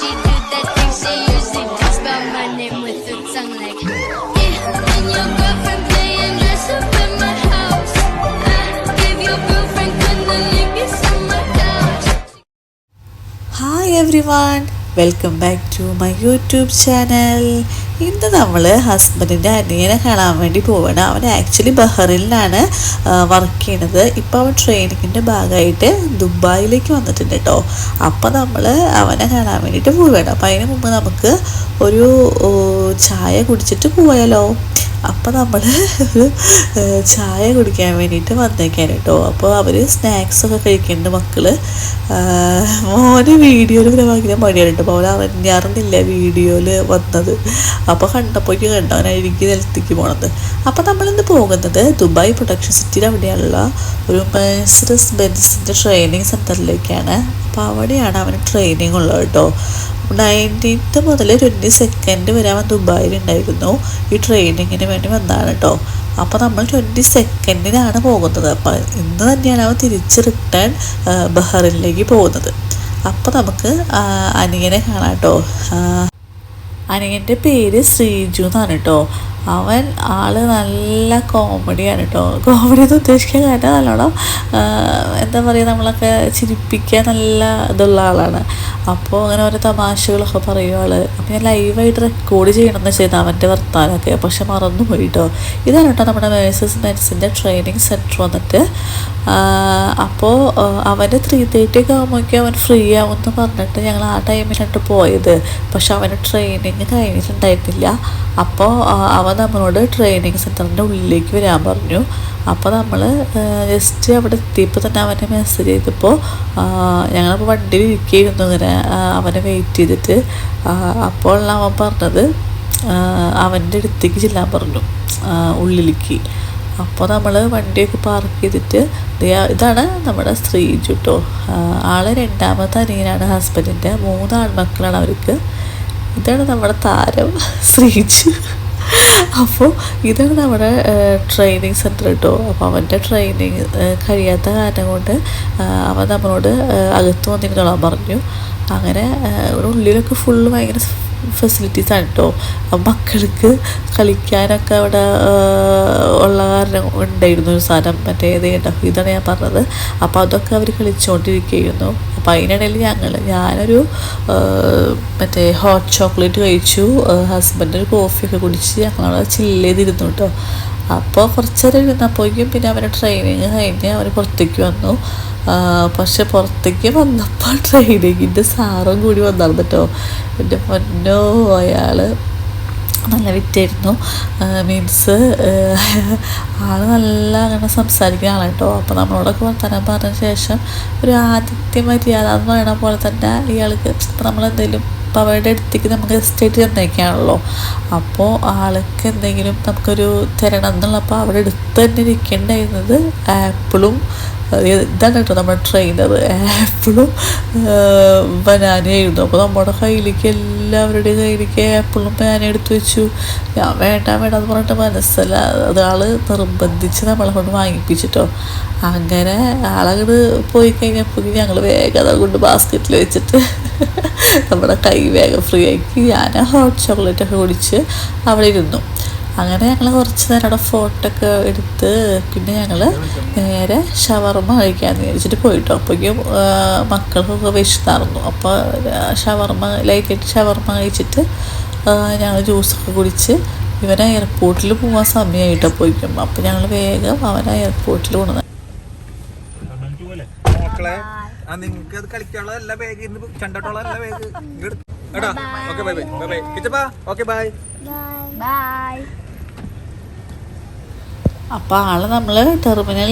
she do that thing she usually do. Spell my name with her tongue like yeah. And your girlfriend playing dress up in my house. I give your girlfriend cunnilingus on my couch. Hi everyone, welcome back to my YouTube channel. ഇന്ന് നമ്മൾ ഹസ്ബൻഡിൻ്റെ അനിയനെ കാണാൻ വേണ്ടി പോവുകയാണ്. അവൻ actually ബഹ്റിനിലാണ് work ചെയ്യുന്നത്. ഇപ്പോൾ അവൻ ട്രെയിനിങ്ങിൻ്റെ ഭാഗമായിട്ട് ദുബായിലേക്ക് വന്നിട്ടുണ്ട് കേട്ടോ. അപ്പോൾ നമ്മൾ അവനെ കാണാൻ വേണ്ടിയിട്ട് പോവുകയാണ്. അപ്പോൾ അതിന് മുമ്പ് നമുക്ക് ഒരു ചായ കുടിച്ചിട്ട് പോയാലോ. അപ്പോൾ നമ്മൾ ചായ കുടിക്കാൻ വേണ്ടിയിട്ട് വന്നേക്കാൻ കേട്ടോ. അപ്പോൾ അവർ സ്നാക്സൊക്കെ കഴിക്കുന്നുണ്ട് മക്കൾ. മോന് വീഡിയോയിൽ പിന്നെ ഭയങ്കര മടിയാണ് കേട്ടോ. അപ്പോൾ അവൻ അറിഞ്ഞില്ല വീഡിയോയിൽ വന്നത്. അപ്പോൾ കണ്ടപ്പോഴേക്കും കണ്ടോ അവനായിരിക്കും നിലത്തേക്ക് പോണത്. അപ്പോൾ നമ്മളിന്ന് പോകുന്നത് ദുബായ് പ്രൊഡക്ഷൻ സിറ്റിയിൽ അവിടെയുള്ള ഒരു മെഴ്സിഡസ് ബെൻസിൻ്റെ ട്രെയിനിങ് സെൻറ്ററിലേക്കാണ്. അപ്പോൾ അവിടെയാണ് അവന് ട്രെയിനിങ് ഉള്ളത് കേട്ടോ. 19th മുതൽ 22nd വരെ അവൻ ദുബായിലുണ്ടായിരുന്നു. ഈ ട്രെയിനിങ്ങിന് വേണ്ടി വന്നതാണ് കേട്ടോ. അപ്പോൾ നമ്മൾ 22nd പോകുന്നത്. അപ്പോൾ ഇന്ന് തന്നെയാണ് അവൻ തിരിച്ച് റിട്ടേൺ ബഹ്റിനിലേക്ക് പോകുന്നത്. അപ്പോൾ നമുക്ക് അനിയനെ കാണാം കേട്ടോ. അനിയൻ്റെ പേര് ശ്രീജു എന്നാണ് കേട്ടോ. അവൻ ആൾ നല്ല കോമഡിയാണ് കേട്ടോ. കോമഡി എന്ന് ഉദ്ദേശിക്കാൻ കാരണം നല്ലോണം എന്താ പറയുക, നമ്മളൊക്കെ ചിരിപ്പിക്കാൻ നല്ല ഇതുള്ള ആളാണ്. അപ്പോൾ അങ്ങനെ ഓരോ തമാശകളൊക്കെ പറയും ആൾ. അപ്പോൾ ഞാൻ ലൈവായിട്ട് റെക്കോർഡ് ചെയ്യണമെന്ന് ചെയ്ത് അവൻ്റെ വർത്താനമൊക്കെ, പക്ഷെ മറന്നു പോയി കേട്ടോ. ഇതാണ് കേട്ടോ നമ്മുടെ മെഴ്സിഡസ് ബെൻസിൻ്റെ ട്രെയിനിങ് സെൻറ്റർ വന്നിട്ട്. അപ്പോൾ അവന് 3:30 ഒക്കെ ആകുമ്പോഴേക്കും അവൻ ഫ്രീ ആവുമെന്ന് പറഞ്ഞിട്ട് ഞങ്ങൾ ആ ടൈമിലാണ് പോയത്. പക്ഷെ അവന് ട്രെയിനിങ് കഴിഞ്ഞിട്ടുണ്ടായിരുന്നില്ല. അപ്പോൾ അവൻ നമ്മളോട് ട്രെയിനിങ് സെൻറ്ററിൻ്റെ ഉള്ളിലേക്ക് വരാൻ പറഞ്ഞു. അപ്പോൾ നമ്മൾ ജസ്റ്റ് അവിടെ എത്തിയപ്പോൾ തന്നെ അവനെ മെസ്സേജ് ചെയ്തപ്പോൾ ഞങ്ങളപ്പോൾ വണ്ടിയിൽ ഇരിക്കുകയായിരുന്നു ഇങ്ങനെ അവനെ വെയിറ്റ് ചെയ്തിട്ട്. അപ്പോൾ അവൻ പറഞ്ഞത് അവൻ്റെ അടുത്തേക്ക് ചെല്ലാൻ പറഞ്ഞു ഉള്ളിലേക്ക്. അപ്പോൾ നമ്മൾ വണ്ടിയൊക്കെ പാർക്ക് ചെയ്തിട്ട് ഇതാണ് നമ്മുടെ ശ്രീജു കേട്ടോ. ആൾ രണ്ടാമത്തെ അനിയനാണ് ഹസ്ബൻഡിൻ്റെ. 3 ആൺമക്കളാണ് അവർക്ക്. ഇതാണ് നമ്മുടെ താരം ശ്രീജു. അപ്പോൾ ഇതാണ് നമ്മുടെ ട്രെയിനിങ് സെൻറ്റർ കേട്ടോ. അപ്പോൾ അവൻ്റെ ട്രെയിനിങ് കഴിയാത്ത കാരണം കൊണ്ട് അവൻ നമ്മളോട് അകത്ത് വന്നിരുന്നോളാൻ പറഞ്ഞു. അങ്ങനെ ഒരു ഉള്ളിലൊക്കെ ഫുള്ള് ഭയങ്കര ഫെസിലിറ്റീസാണ് കേട്ടോ. മക്കൾക്ക് കളിക്കാനൊക്കെ അവിടെ ഉള്ള കാരണം ഉണ്ടായിരുന്നു ഒരു സാധനം, മറ്റേ ഇതാണ് ഞാൻ പറഞ്ഞത്. അപ്പോൾ അതൊക്കെ അവർ കളിച്ചുകൊണ്ടിരിക്കുകയായിരുന്നു. അപ്പോൾ അതിനിടയിൽ ഞാനൊരു മറ്റേ ഹോട്ട് ചോക്ലേറ്റ് കഴിച്ചു. ഹസ്ബൻഡ് കോഫിയൊക്കെ കുടിച്ച് ഞങ്ങളവിടെ ചില്ല് ചെയ്തിരുന്നു കേട്ടോ. അപ്പോൾ കുറച്ച് നേരം ഇരുന്നപ്പോഴേക്കും പിന്നെ അവൻ്റെ ട്രെയിനിങ് കഴിഞ്ഞ് അവർ പുറത്തേക്ക് വന്നു. പക്ഷെ പുറത്തേക്ക് വന്നപ്പോൾ ട്രെയിനിങ്ങിൻ്റെ സാറും കൂടി വന്നിരുന്നു കേട്ടോ. എൻ്റെ പൊന്നോ, അയാൾ നല്ല വിറ്റായിരുന്നു. മീൻസ് ആൾ നല്ല അങ്ങനെ സംസാരിക്കുന്ന ആളാണ് കേട്ടോ. അപ്പോൾ നമ്മളോടൊക്കെ വർത്തമാനം പറഞ്ഞ ശേഷം ഒരു ആദിത്യ മര്യാദ എന്ന് പറയുന്ന പോലെ തന്നെ ഇയാൾക്ക് ഇപ്പം നമ്മളെന്തെങ്കിലും അപ്പോൾ അവരുടെ അടുത്തേക്ക് നമുക്ക് എസ്റ്റേറ്റ് ചെന്നേക്കാണല്ലോ. അപ്പോൾ ആൾക്ക് എന്തെങ്കിലും നമുക്കൊരു തരണം എന്നുള്ളപ്പോൾ അവിടെ അടുത്ത് തന്നെ ഇരിക്കേണ്ടായിരുന്നത് ആപ്പിളും ഇതാണ് കേട്ടോ നമ്മുടെ ട്രെയിനർ. ആപ്പിളും ബനാനയായിരുന്നു. അപ്പോൾ നമ്മുടെ കയ്യിലേക്ക് എല്ലാവരുടെയും കയ്യിലേക്ക് ആപ്പിളും ബനാന എടുത്ത് വെച്ചു. ഞാൻ വേണ്ട എന്ന് പറഞ്ഞിട്ട് മനസ്സില്ല, അത് ആൾ നിർബന്ധിച്ച് നമ്മളെ കൊണ്ട് വാങ്ങിപ്പിച്ചിട്ടോ. അങ്ങനെ ആളങ്ങോട്ട് പോയി കഴിഞ്ഞപ്പോൾ ഞങ്ങൾ വേഗം അതുകൊണ്ട് ബാസ്ക്കറ്റിൽ വെച്ചിട്ട് നമ്മുടെ കൈ വേഗം ഫ്രീ ആക്കി ഞാൻ ഹോട്ട് ചോക്ലേറ്റൊക്കെ കുടിച്ച് അവിടെ ഇരുന്നു. അങ്ങനെ ഞങ്ങൾ കുറച്ച് നേരം അവിടെ ഫോട്ടോ ഒക്കെ എടുത്ത് പിന്നെ ഞങ്ങൾ നേരെ ഷവർമ കഴിക്കാമെന്ന് വിചാരിച്ചിട്ട് പോയിട്ടോ. അപ്പോഴേക്കും മക്കൾക്കൊക്കെ വിശന്നായിരുന്നു. അപ്പോൾ ലൈറ്റായിട്ട് ഷവർമ കഴിച്ചിട്ട് ഞങ്ങൾ ജ്യൂസൊക്കെ കുടിച്ച് ഇവനെ എയർപോർട്ടിൽ പോകാൻ സമയമായിട്ടോ പോയിക്കും. അപ്പോൾ ഞങ്ങൾ വേഗം അവനെ എയർപോർട്ടിൽ കൊണ്ടുവന്നു. നിങ്ങൾക്ക് അത് കളിക്കാനുള്ള എല്ലാ ബാഗ് ചണ്ടോട്ടുള്ള എല്ലാ ബാഗ് എടാ. Okay bye bye bye bye കിച്ചപ്പാ. Okay bye Bye. അപ്പോൾ നമ്മൾ ടെർമിനൽ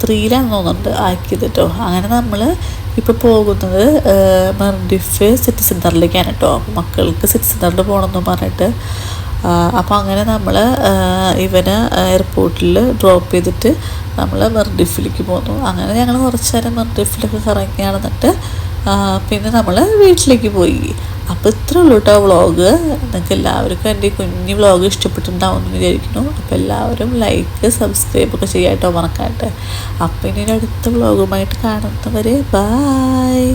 3 തോന്നുന്നുണ്ട് ആക്കിയത് കേട്ടോ. അങ്ങനെ നമ്മൾ ഇപ്പോൾ പോകുന്നത് മർഡിഫ് സിറ്റി സെൻറ്ററിലേക്കാണ് കേട്ടോ. അപ്പോൾ മക്കൾക്ക് സിറ്റി സെൻറ്ററിൽ പോകണമെന്ന് പറഞ്ഞിട്ട് അപ്പോൾ അങ്ങനെ നമ്മൾ ഇവനെ എയർപോർട്ടിൽ ഡ്രോപ്പ് ചെയ്തിട്ട് നമ്മൾ മർഡിഫിലേക്ക് പോന്നു. അങ്ങനെ ഞങ്ങൾ കുറച്ച് നേരം മർഡിഫിലൊക്കെ കറങ്ങി നടന്നിട്ട് പിന്നെ നമ്മൾ വീട്ടിലേക്ക് പോയി. അപ്പോൾ ഇത്രേ ഉള്ളൂ കേട്ടോ വ്ളോഗ്. നിങ്ങൾക്ക് എല്ലാവർക്കും എൻ്റെ കുഞ്ഞു വ്ളോഗ് ഇഷ്ടപ്പെട്ടിട്ടുണ്ടാവും എന്ന് വിചാരിക്കുന്നു. അപ്പോൾ എല്ലാവരും ലൈക്ക് സബ്സ്ക്രൈബൊക്കെ ചെയ്യാം കേട്ടോ, മറക്കാട്ടെ. അപ്പോൾ ഇനി അടുത്ത വ്ളോഗുമായിട്ട് കാണുന്നവരെ ബായ്.